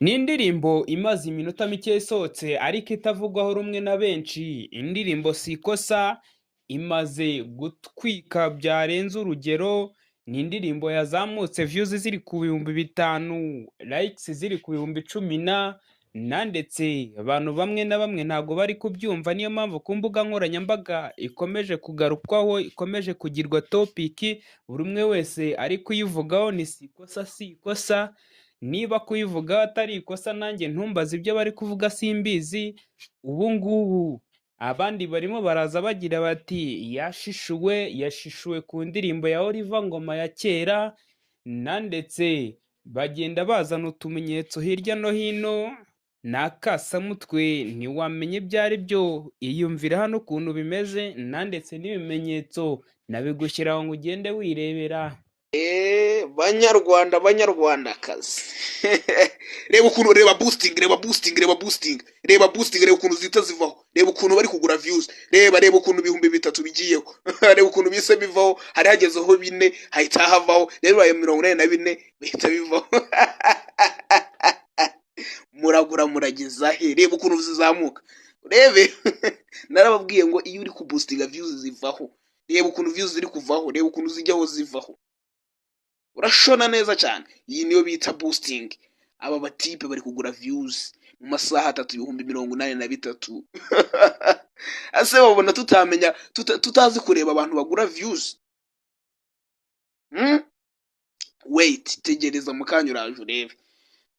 Ni indirimbo imaze iminota mike isohotse ariko itavugwaho rumwe na benshi. Indirimbo Sikosa imaze gutwika byarenze urugero. Ni indirimbo yazamutse views ziri ku bihumbi 5, likes ziri ku bihumbi 10 ndetse abantu bamwe na bamwe ntago bari kubyumva, niyo mpamvu ku mbuga nkoranyambaga ikomeje kugarukwaho, ikomeje kugirwa topic, buri umwe wese ari kuyivugaho. Ni Sikosa Sikosa. Niba kuyivuga atari ikosa nanjye ntumbaze ibyo bari kuvuga simbizi. Ubu ngubu abandi barimo baraza bagira bati yashishuwe ku ndirimbo ya Oliver Ngoma ya kera, ndetse bagenda bazana utumenyetso hirya no hino. N'akasamutwe ntiwamenya ibyo ari byo, iyumvira hano ukuntu bimeze, ndetse n'ibimenyetso nabigushyiraho ngo ugende wirebera. Banyarwanda banyarwandakazi reba ukuntu, reba boosting, reba boosting, reba boosting, reba boosting, reba ukuntu zita zivaho, reba ukuntu bari kugura views, reba ukuntu 3,000 bigiyeho reba ukuntu bise bivaho, hari hagezeho 4 hahita havaho, rero ayo 44 bihita bivaho muragura murageza he? Reba ukuntu zizamuka, rebe narababwiye ngo iyo uri ku boostinga views zivaho. Reba ukuntu views ziri kuvaho, reba ukuntu zijyaho zivaho, urashona neza cyane. Iyi niyo bita boosting. Aba batipe bari kugura views mu masaha 3,083 ase babona tutamenya tutazi kureba abantu bagura views. Wait, tegereza mukanya uraje urebe,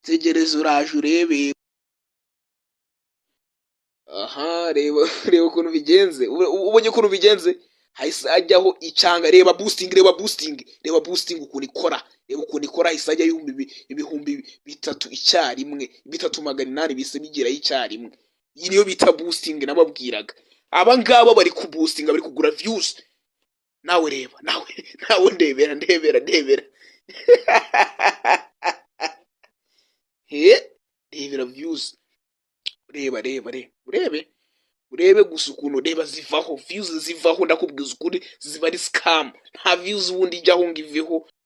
tegereza uraje urebe. Aha, reba ukuntu bigenze. Ubonye ukuntu bigenze, hahise ajyaho icanga. Reba boosting, reba boosting, reba boosting ukuntu ikora, reba ukuntu ikora. Hahise ajyaho ibihumbi 3 icyarimwe, 3,800 bise bigeraho icyarimwe. Iyi niyo bita boosting nababwiraga. Aba ngaba bari ku boosting, bari kugura views. Nawe reba, nawe ndebera rebera views, reba urebe gusa ukuntu reba zivaho, views zivaho. Ndakubwiza ukuri ziba ari scam, nta views ubundi ijyaho ngo iveho.